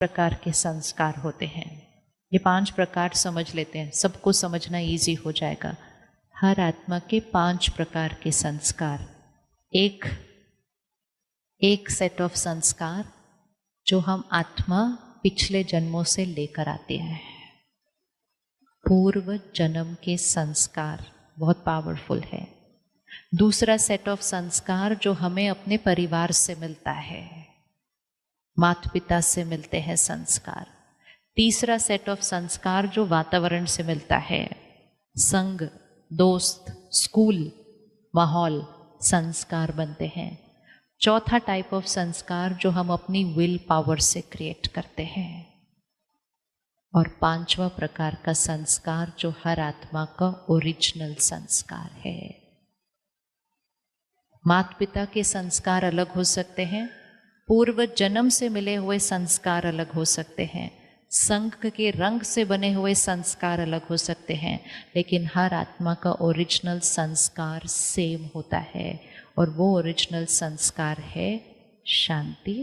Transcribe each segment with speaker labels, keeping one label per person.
Speaker 1: प्रकार के संस्कार होते हैं। ये 5 प्रकार समझ लेते हैं, सबको समझना इजी हो जाएगा। हर आत्मा के 5 प्रकार के संस्कार। एक सेट ऑफ संस्कार जो हम आत्मा पिछले जन्मों से लेकर आते हैं। पूर्व जन्म के संस्कार बहुत पावरफुल है। दूसरा सेट ऑफ संस्कार जो हमें अपने परिवार से मिलता है, माता पिता से मिलते हैं संस्कार। तीसरा सेट ऑफ संस्कार जो वातावरण से मिलता है, संग, दोस्त, स्कूल, माहौल, संस्कार बनते हैं। चौथा टाइप ऑफ संस्कार जो हम अपनी विल पावर से क्रिएट करते हैं। और 5वां प्रकार का संस्कार जो हर आत्मा का ओरिजिनल संस्कार है। माता पिता के संस्कार अलग हो सकते हैं, पूर्व जन्म से मिले हुए संस्कार अलग हो सकते हैं, संग के रंग से बने हुए संस्कार अलग हो सकते हैं, लेकिन हर आत्मा का ओरिजिनल संस्कार सेम होता है। और वो ओरिजिनल संस्कार है शांति।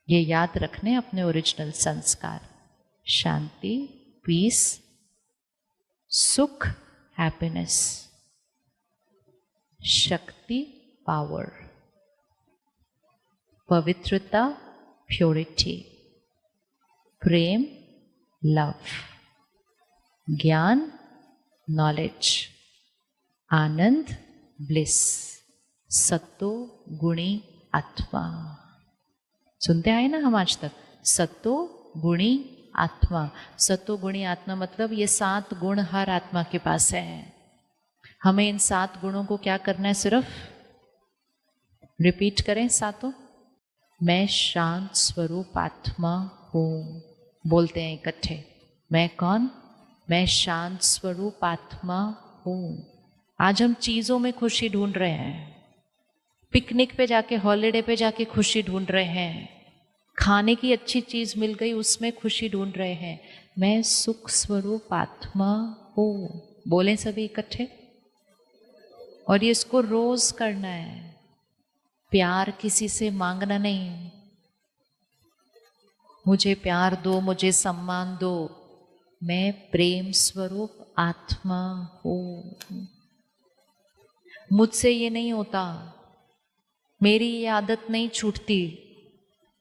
Speaker 1: ये याद रखने अपने ओरिजिनल संस्कार, शांति, पीस, सुख, हैप्पीनेस, शक्ति, पावर, पवित्रता, प्योरिटी, प्रेम, लव, ज्ञान, नॉलेज, आनंद, ब्लिस, सत्तो गुणी आत्मा। सुनते आए ना हम आज तक, सत्तो गुणी आत्मा। सत्तो गुणी आत्मा मतलब ये 7 गुण हर आत्मा के पास है। हमें इन 7 गुणों को क्या करना है, सिर्फ रिपीट करें सातों। मैं शांत स्वरूप आत्मा हूँ, बोलते हैं इकट्ठे। मैं कौन? मैं शांत स्वरूप आत्मा हूँ। आज हम चीज़ों में खुशी ढूंढ रहे हैं, पिकनिक पे जाके, हॉलिडे पे जाके खुशी ढूंढ रहे हैं, खाने की अच्छी चीज़ मिल गई उसमें खुशी ढूंढ रहे हैं। मैं सुख स्वरूप आत्मा हूँ, बोले सभी इकट्ठे। और ये इसको रोज करना है। प्यार किसी से मांगना नहीं, मुझे प्यार दो, मुझे सम्मान दो। मैं प्रेम स्वरूप आत्मा हूँ, मुझसे ये नहीं होता, मेरी ये आदत नहीं छूटती,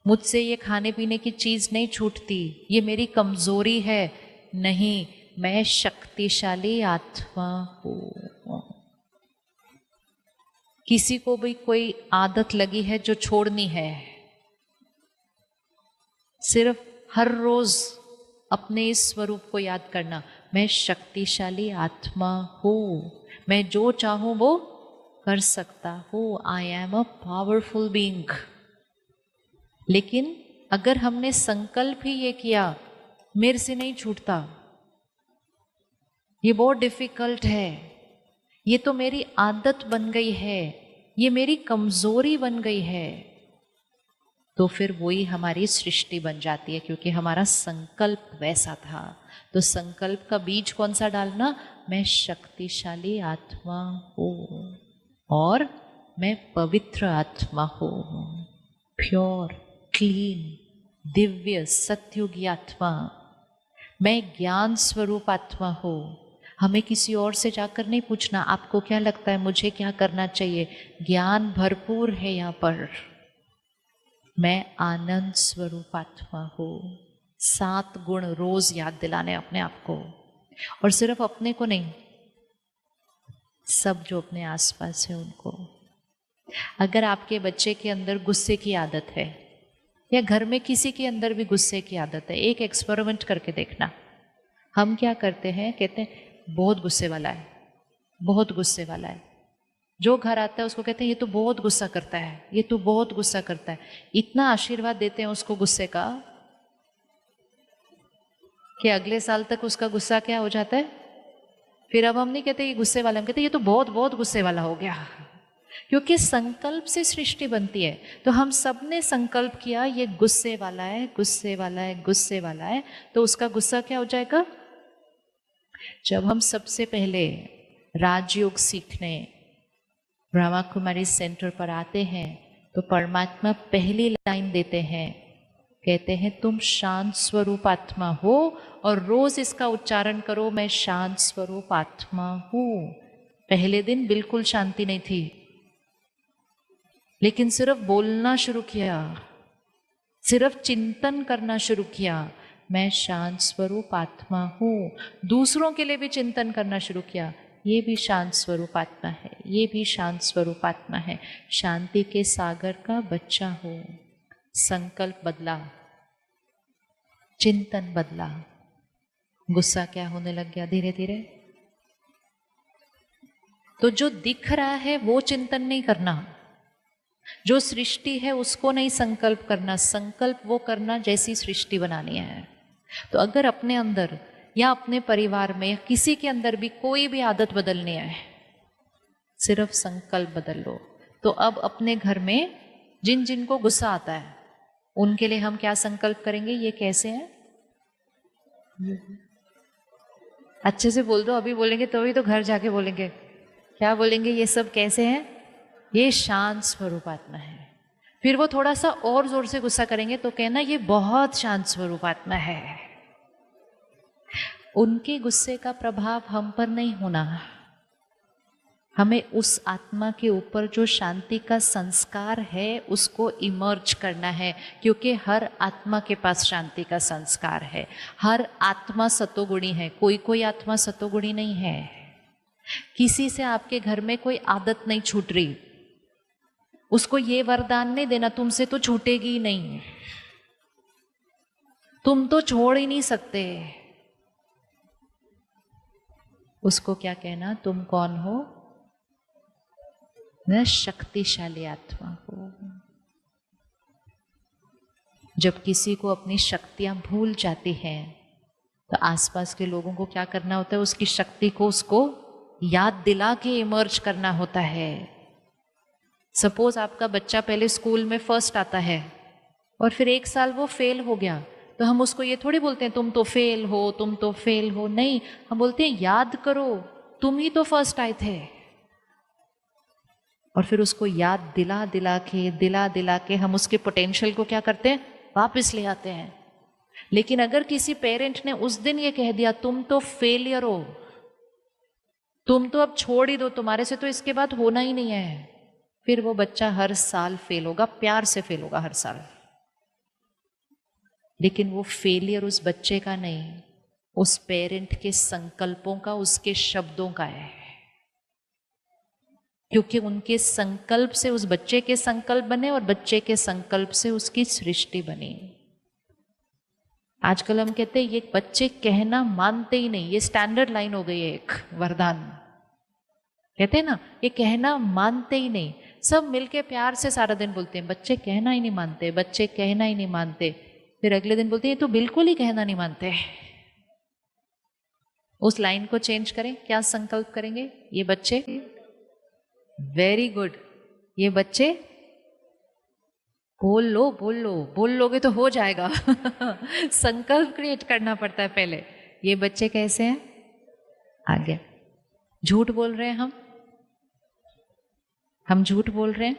Speaker 1: मुझसे ये खाने पीने की चीज़ नहीं छूटती, ये मेरी कमजोरी है। नहीं, मैं शक्तिशाली आत्मा हूँ। किसी को भी कोई आदत लगी है जो छोड़नी है, सिर्फ हर रोज अपने इस स्वरूप को याद करना। मैं शक्तिशाली आत्मा हूँ, मैं जो चाहूँ वो कर सकता हूँ। I am a powerful being. लेकिन अगर हमने संकल्प ही ये किया, मेरे से नहीं छूटता, ये बहुत डिफिकल्ट है, ये तो मेरी आदत बन गई है, ये मेरी कमजोरी बन गई है, तो फिर वही हमारी सृष्टि बन जाती है, क्योंकि हमारा संकल्प वैसा था। तो संकल्प का बीज कौन सा डालना? मैं शक्तिशाली आत्मा हूँ और मैं पवित्र आत्मा हूँ, प्योर, क्लीन, दिव्य, सत्युगी आत्मा। मैं ज्ञान स्वरूप आत्मा हूँ। हमें किसी और से जाकर नहीं पूछना आपको क्या लगता है, मुझे क्या करना चाहिए। ज्ञान भरपूर है यहाँ पर। मैं आनंद स्वरूप आत्मा हूँ। 7 गुण रोज याद दिलाने अपने आप को, और सिर्फ अपने को नहीं, सब जो अपने आसपास है उनको। अगर आपके बच्चे के अंदर गुस्से की आदत है, या घर में किसी के अंदर भी गुस्से की आदत है, एक एक्सपेरिमेंट करके देखना। हम क्या करते हैं, कहते हैं बहुत गुस्से वाला है, बहुत गुस्से वाला है। जो घर आता है उसको कहते हैं ये तो बहुत गुस्सा करता है, ये तो बहुत गुस्सा करता है। इतना आशीर्वाद देते हैं उसको गुस्से का कि अगले साल तक उसका गुस्सा क्या हो जाता है। फिर अब हम नहीं कहते ये गुस्से वाला, हम कहते ये तो बहुत बहुत गुस्से वाला हो गया। क्योंकि संकल्प से सृष्टि बनती है। तो हम सब ने संकल्प किया ये गुस्से वाला है, गुस्से वाला है, गुस्से वाला है, तो उसका गुस्सा क्या हो जाएगा। जब हम सबसे पहले राजयोग सीखने ब्रह्मा कुमारी सेंटर पर आते हैं, तो परमात्मा पहली लाइन देते हैं कहते हैं तुम शांत स्वरूप आत्मा हो, और रोज इसका उच्चारण करो, मैं शांत स्वरूप आत्मा हूं। पहले दिन बिल्कुल शांति नहीं थी, लेकिन सिर्फ बोलना शुरू किया, सिर्फ चिंतन करना शुरू किया, मैं शांत स्वरूप आत्मा हूं। दूसरों के लिए भी चिंतन करना शुरू किया, ये भी शांत स्वरूप आत्मा है, ये भी शांत स्वरूप आत्मा है। शांति के सागर का बच्चा हो। संकल्प बदला, चिंतन बदला, गुस्सा क्या होने लग गया धीरे धीरे। तो जो दिख रहा है वो चिंतन नहीं करना, जो सृष्टि है उसको नहीं संकल्प करना। संकल्प वो करना जैसी सृष्टि बनानी है। तो अगर अपने अंदर या अपने परिवार में या किसी के अंदर भी कोई भी आदत बदलनी है, सिर्फ संकल्प बदल लो। तो अब अपने घर में जिन जिन को गुस्सा आता है उनके लिए हम क्या संकल्प करेंगे, ये कैसे है, अच्छे से बोल दो। अभी बोलेंगे तो भी तो घर जाके बोलेंगे, क्या बोलेंगे, ये सब कैसे हैं, ये शांत स्वरूप आत्मा है। फिर वो थोड़ा सा और जोर से गुस्सा करेंगे तो कहना ये बहुत शांत स्वरूप आत्मा है। उनके गुस्से का प्रभाव हम पर नहीं होना, हमें उस आत्मा के ऊपर जो शांति का संस्कार है उसको इमर्ज करना है, क्योंकि हर आत्मा के पास शांति का संस्कार है। हर आत्मा सतोगुणी है, कोई कोई आत्मा सतोगुणी नहीं है। किसी से आपके घर में कोई आदत नहीं छूट रही, उसको ये वरदान नहीं देना तुमसे तो छूटेगी ही नहीं, तुम तो छोड़ ही नहीं सकते। उसको क्या कहना, तुम कौन हो, मैं शक्तिशाली आत्मा हूं। जब किसी को अपनी शक्तियां भूल जाती हैं तो आसपास के लोगों को क्या करना होता है, उसकी शक्ति को उसको याद दिला के इमर्ज करना होता है। सपोज आपका बच्चा पहले स्कूल में फर्स्ट आता है और फिर 1 साल वो फेल हो गया, तो हम उसको ये थोड़ी बोलते हैं तुम तो फेल हो, तुम तो फेल हो। नहीं, हम बोलते हैं याद करो तुम ही तो फर्स्ट आए थे। और फिर उसको याद दिला दिला के हम उसके पोटेंशियल को क्या करते हैं, वापस ले आते हैं। लेकिन अगर किसी पेरेंट ने उस दिन ये कह दिया तुम तो फेलियर हो, तुम तो अब छोड़ ही दो, तुम्हारे से तो इसके बाद होना ही नहीं है, फिर वो बच्चा हर साल फेल होगा, प्यार से फेल होगा हर साल। लेकिन वो फेलियर उस बच्चे का नहीं, उस पेरेंट के संकल्पों का, उसके शब्दों का है। क्योंकि उनके संकल्प से उस बच्चे के संकल्प बने और बच्चे के संकल्प से उसकी सृष्टि बनी। आजकल हम कहते हैं ये बच्चे कहना मानते ही नहीं, ये स्टैंडर्ड लाइन हो गई है, एक वरदान। कहते हैं ना, ये कहना मानते ही नहीं। सब मिलके प्यार से सारा दिन बोलते हैं बच्चे कहना ही नहीं मानते, बच्चे कहना ही नहीं मानते। फिर अगले दिन बोलते हैं ये तो बिल्कुल ही कहना नहीं मानते। उस लाइन को चेंज करें, क्या संकल्प करेंगे, ये बच्चे, वेरी गुड, ये बच्चे बोल लो, बोल लोगे तो हो जाएगा। संकल्प क्रिएट करना पड़ता है पहले। ये बच्चे कैसे हैं, आ गया। झूठ बोल रहे हैं हम झूठ बोल रहे हैं,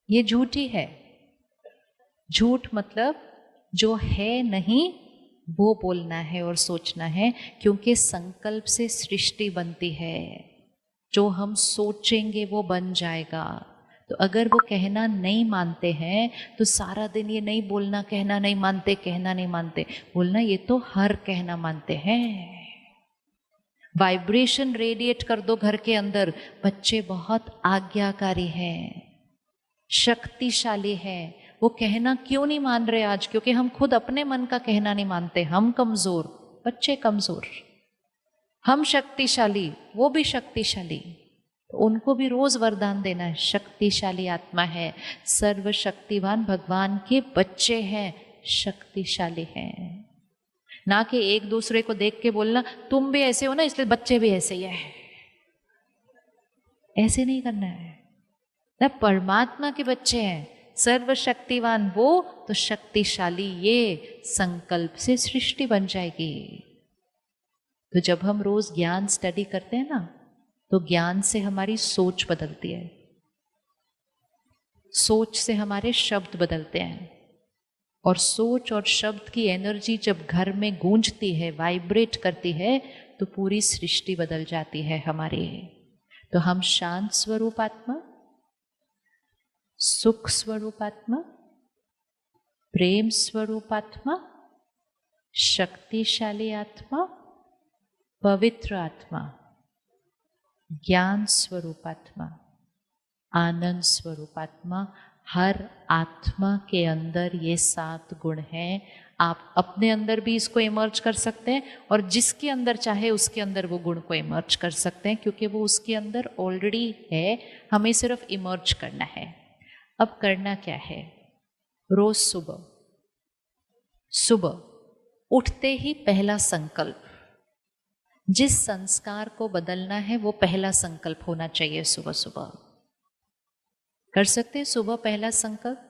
Speaker 1: ये झूठ ही है। झूठ मतलब जो है नहीं वो बोलना है और सोचना है, क्योंकि संकल्प से सृष्टि बनती है। जो हम सोचेंगे वो बन जाएगा। तो अगर वो कहना नहीं मानते हैं तो सारा दिन ये नहीं बोलना, कहना नहीं मानते, कहना नहीं मानते, बोलना ये तो हर कहना मानते हैं। वाइब्रेशन रेडिएट कर दो घर के अंदर। बच्चे बहुत आज्ञाकारी हैं, शक्तिशाली हैं। वो कहना क्यों नहीं मान रहे आज, क्योंकि हम खुद अपने मन का कहना नहीं मानते। हम कमजोर, बच्चे कमजोर, हम शक्तिशाली, वो भी शक्तिशाली। तो उनको भी रोज वरदान देना है, शक्तिशाली आत्मा है, सर्वशक्तिवान भगवान के बच्चे हैं, शक्तिशाली हैं। ना कि एक दूसरे को देख के बोलना तुम भी ऐसे हो ना इसलिए बच्चे भी ऐसे ही है। ऐसे नहीं करना है ना, परमात्मा के बच्चे हैं, सर्वशक्तिवान वो तो शक्तिशाली ये। संकल्प से सृष्टि बन जाएगी। तो जब हम रोज ज्ञान स्टडी करते हैं ना, तो ज्ञान से हमारी सोच बदलती है, सोच से हमारे शब्द बदलते हैं, और सोच और शब्द की एनर्जी जब घर में गूंजती है, वाइब्रेट करती है, तो पूरी सृष्टि बदल जाती है हमारी। तो हम शांत स्वरूप आत्मा, सुख स्वरूप आत्मा, प्रेम स्वरूप आत्मा, शक्तिशाली आत्मा, पवित्र आत्मा, ज्ञान स्वरूप आत्मा, आनंद स्वरूप आत्मा, हर आत्मा के अंदर ये 7 गुण हैं। आप अपने अंदर भी इसको इमर्ज कर सकते हैं और जिसके अंदर चाहे उसके अंदर वो गुण को इमर्ज कर सकते हैं, क्योंकि वो उसके अंदर ऑलरेडी है, हमें सिर्फ इमर्ज करना है। अब करना क्या है? रोज सुबह सुबह उठते ही पहला संकल्प, जिस संस्कार को बदलना है वो पहला संकल्प होना चाहिए। सुबह सुबह कर सकते हैं। सुबह पहला संकल्प,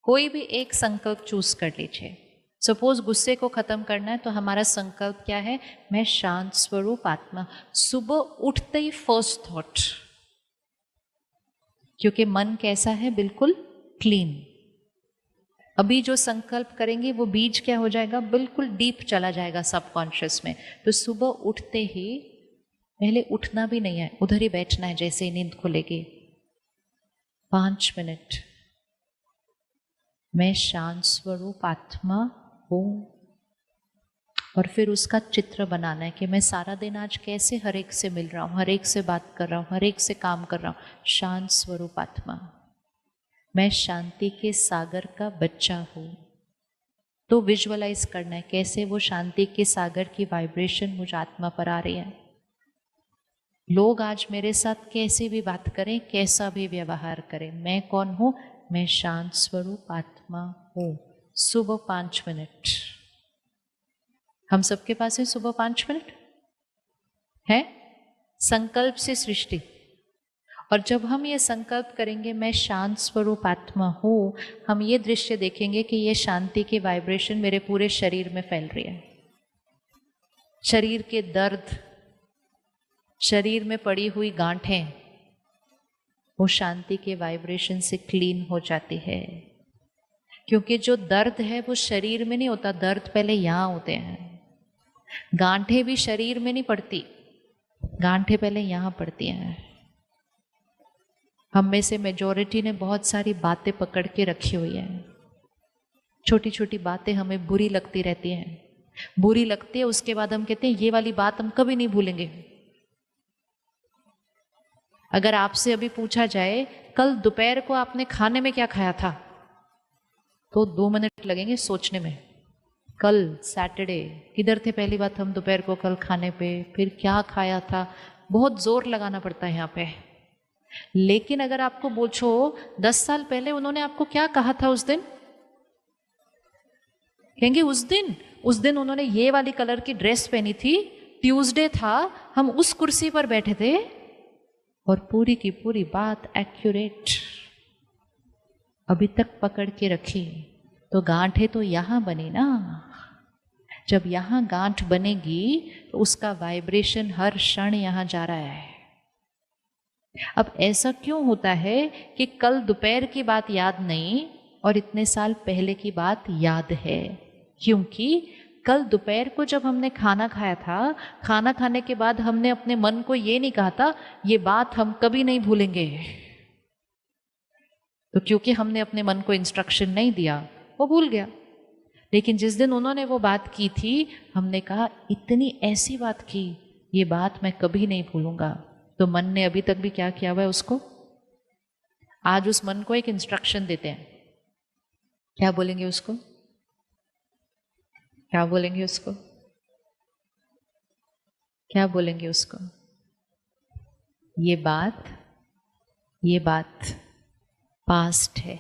Speaker 1: कोई भी एक संकल्प चूज कर लीजिए। सपोज गुस्से को खत्म करना है तो हमारा संकल्प क्या है? मैं शांत स्वरूप आत्मा। सुबह उठते ही फर्स्ट थॉट, क्योंकि मन कैसा है? बिल्कुल क्लीन। अभी जो संकल्प करेंगे वो बीज क्या हो जाएगा? बिल्कुल डीप चला जाएगा सबकॉन्शियस में। तो सुबह उठते ही पहले उठना भी नहीं है, उधर ही बैठना है। जैसे ही नींद खुलेगी 5 मिनट मैं शांत स्वरूप आत्मा हूं, और फिर उसका चित्र बनाना है कि मैं सारा दिन आज कैसे हर एक से मिल रहा हूं, हर एक से बात कर रहा हूं, हर एक से काम कर रहा हूं। शांत स्वरूप आत्मा, मैं शांति के सागर का बच्चा हूं। तो विजुअलाइज करना है कैसे वो शांति के सागर की वाइब्रेशन मुझ आत्मा पर आ रही है। लोग आज मेरे साथ कैसे भी बात करें, कैसा भी व्यवहार करें, मैं कौन हूं? मैं शांत स्वरूप आत्मा हूं। सुबह 5 मिनट हम सबके पास है। सुबह 5 मिनट है। संकल्प से सृष्टि। और जब हम ये संकल्प करेंगे मैं शांत स्वरूप आत्मा हूं, हम ये दृश्य देखेंगे कि ये शांति की वाइब्रेशन मेरे पूरे शरीर में फैल रही है। शरीर के दर्द, शरीर में पड़ी हुई गांठें, वो शांति के वाइब्रेशन से क्लीन हो जाती है। क्योंकि जो दर्द है वो शरीर में नहीं होता, दर्द पहले यहां होते हैं। गांठें भी शरीर में नहीं पड़ती, गांठें पहले यहां पड़ती हैं। हम में से मेजॉरिटी ने बहुत सारी बातें पकड़ के रखी हुई है। छोटी छोटी बातें हमें बुरी लगती रहती हैं, बुरी लगती है, उसके बाद हम कहते हैं ये वाली बात हम कभी नहीं भूलेंगे। अगर आपसे अभी पूछा जाए कल दोपहर को आपने खाने में क्या खाया था, तो 2 मिनट लगेंगे सोचने में। कल सैटरडे किधर थे? पहली बात हम दोपहर को कल खाने पे, फिर क्या खाया था, बहुत जोर लगाना पड़ता है यहाँ पे। लेकिन अगर आपको पूछो 10 साल पहले उन्होंने आपको क्या कहा था उस दिन, कहेंगे उस दिन उन्होंने ये वाली कलर की ड्रेस पहनी थी, ट्यूसडे था, हम उस कुर्सी पर बैठे थे, और पूरी की पूरी बात एक्यूरेट अभी तक पकड़ के रखी। तो गांठें तो यहां बनी ना। जब यहां गांठ बनेगी तो उसका वाइब्रेशन हर क्षण यहां जा रहा है। अब ऐसा क्यों होता है कि कल दोपहर की बात याद नहीं और इतने साल पहले की बात याद है? क्योंकि कल दोपहर को जब हमने खाना खाया था, खाना खाने के बाद हमने अपने मन को ये नहीं कहा था ये बात हम कभी नहीं भूलेंगे। तो क्योंकि हमने अपने मन को इंस्ट्रक्शन नहीं दिया, वो भूल गया। लेकिन जिस दिन उन्होंने वो बात की थी, हमने कहा इतनी ऐसी बात की, ये बात मैं कभी नहीं भूलूंगा। तो मन ने अभी तक भी क्या किया हुआ है उसको? आज उस मन को एक इंस्ट्रक्शन देते हैं। क्या बोलेंगे उसको? क्या बोलेंगे उसको? क्या बोलेंगे उसको? ये बात पास्ट है,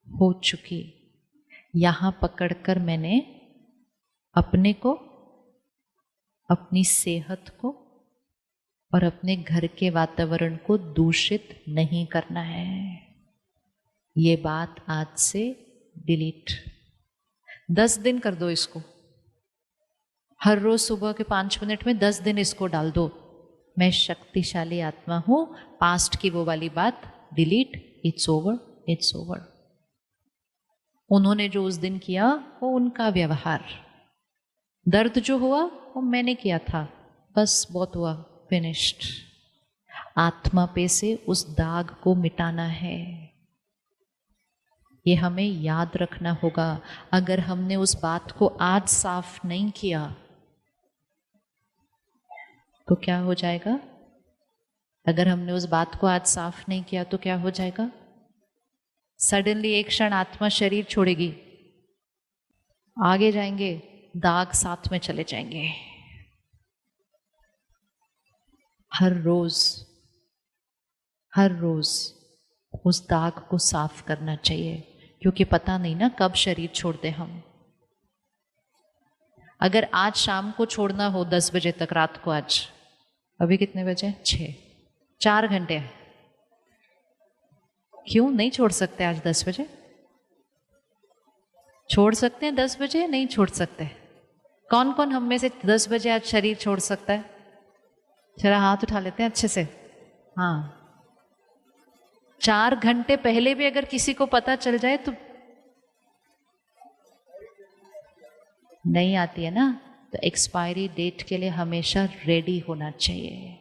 Speaker 1: हो चुकी। यहां पकड़कर मैंने अपने को, अपनी सेहत को और अपने घर के वातावरण को दूषित नहीं करना है। ये बात आज से डिलीट। 10 दिन कर दो इसको। हर रोज सुबह के 5 मिनट में 10 दिन इसको डाल दो। मैं शक्तिशाली आत्मा हूं, पास्ट की वो वाली बात delete, it's over, it's over. उन्होंने जो उस दिन किया वो उनका व्यवहार, दर्द जो हुआ वो मैंने किया था, बस बहुत हुआ, फिनिश्ड। आत्मा पे से उस दाग को मिटाना है, ये हमें याद रखना होगा। अगर हमने उस बात को आज साफ नहीं किया तो क्या हो जाएगा? अगर हमने उस बात को आज साफ नहीं किया तो क्या हो जाएगा? सडनली एक क्षण आत्मा शरीर छोड़ेगी, आगे जाएंगे, दाग साथ में चले जाएंगे। हर रोज उस दाग को साफ करना चाहिए, क्योंकि पता नहीं ना कब शरीर छोड़ते हम। अगर आज शाम को छोड़ना हो 10 बजे तक, रात को, आज अभी कितने बजे? 6, 4 घंटे। क्यों नहीं छोड़ सकते आज 10 बजे? छोड़ सकते हैं 10 बजे? नहीं छोड़ सकते? कौन कौन हम में से 10 बजे आज शरीर छोड़ सकता है? जरा हाथ उठा लेते हैं अच्छे से। हाँ, 4 घंटे पहले भी अगर किसी को पता चल जाए तो नहीं आती है ना, तो एक्सपायरी डेट के लिए हमेशा रेडी होना चाहिए।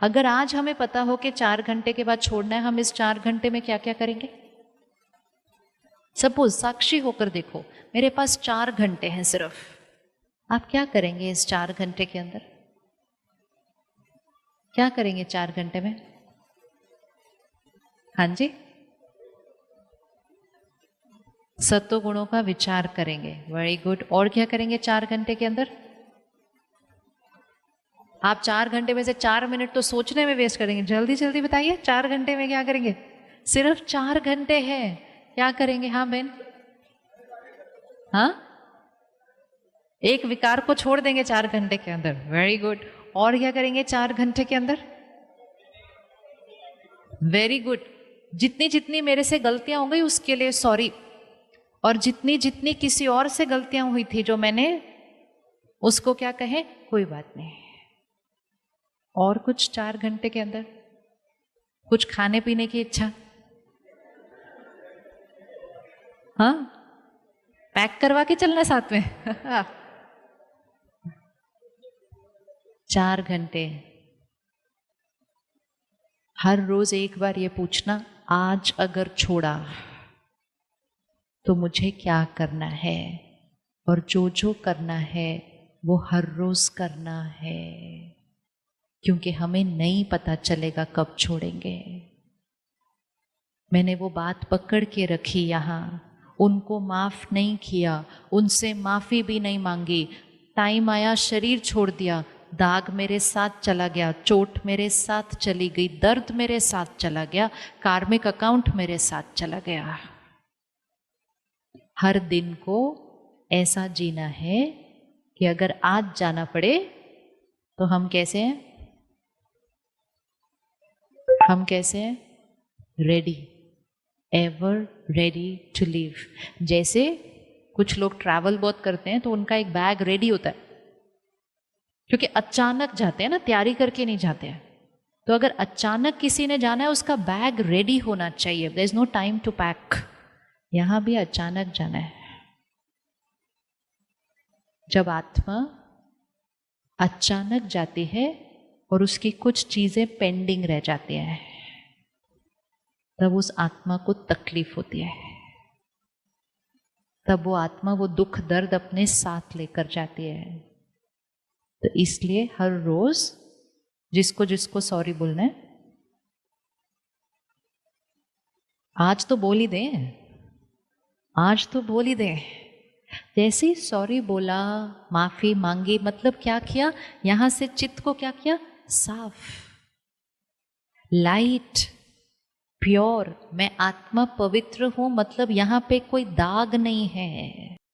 Speaker 1: अगर आज हमें पता हो कि 4 घंटे के बाद छोड़ना है, हम इस 4 घंटे में क्या क्या करेंगे? सपोज साक्षी होकर देखो, मेरे पास 4 घंटे हैं सिर्फ, आप क्या करेंगे इस 4 घंटे के अंदर? क्या करेंगे 4 घंटे में? हाँ जी, सत्व गुणों का विचार करेंगे। Very good. और क्या करेंगे 4 घंटे के अंदर? आप 4 घंटे में से 4 मिनट तो सोचने में वेस्ट करेंगे। जल्दी जल्दी बताइए, 4 घंटे में क्या करेंगे? सिर्फ 4 घंटे हैं, क्या करेंगे? हाँ बहन, हाँ, एक विकार को छोड़ देंगे 4 घंटे के अंदर। Very good. और क्या करेंगे 4 घंटे के अंदर? Very good. जितनी जितनी मेरे से गलतियां हो गई उसके लिए सॉरी, और जितनी जितनी किसी और से गलतियां हुई थी जो मैंने, उसको क्या कहे? कोई बात नहीं। और कुछ 4 घंटे के अंदर? कुछ खाने पीने की इच्छा? हाँ, पैक करवा के चलना साथ में। 4 घंटे। हर रोज एक बार ये पूछना, आज अगर छोड़ा तो मुझे क्या करना है, और जो जो करना है वो हर रोज करना है, क्योंकि हमें नहीं पता चलेगा कब छोड़ेंगे। मैंने वो बात पकड़ के रखी यहाँ, उनको माफ नहीं किया, उनसे माफी भी नहीं मांगी, टाइम आया शरीर छोड़ दिया, दाग मेरे साथ चला गया, चोट मेरे साथ चली गई, दर्द मेरे साथ चला गया, कार्मिक अकाउंट मेरे साथ चला गया। हर दिन को ऐसा जीना है कि अगर आज जाना पड़े तो हम कैसे हैं? हम कैसे हैं? Ready, ever ready to leave. जैसे कुछ लोग ट्रैवल बहुत करते हैं तो उनका एक बैग रेडी होता है, क्योंकि अचानक जाते हैं ना, तैयारी करके नहीं जाते हैं। तो अगर अचानक किसी ने जाना है, उसका बैग रेडी होना चाहिए। There is no time to pack. यहां भी अचानक जाना है। जब आत्मा अचानक जाती है और उसकी कुछ चीजें पेंडिंग रह जाती हैं, तब उस आत्मा को तकलीफ होती है। तब वो आत्मा वो दुख दर्द अपने साथ लेकर जाती है। तो इसलिए हर रोज जिसको जिसको सॉरी बोलना है, आज तो बोल ही दें, आज तो बोल ही दें। जैसे ही सॉरी बोला, माफी मांगी, मतलब क्या किया? यहां से चित्त को क्या किया? साफ, लाइट, प्योर। मैं आत्मा पवित्र हूं, मतलब यहां पे कोई दाग नहीं है।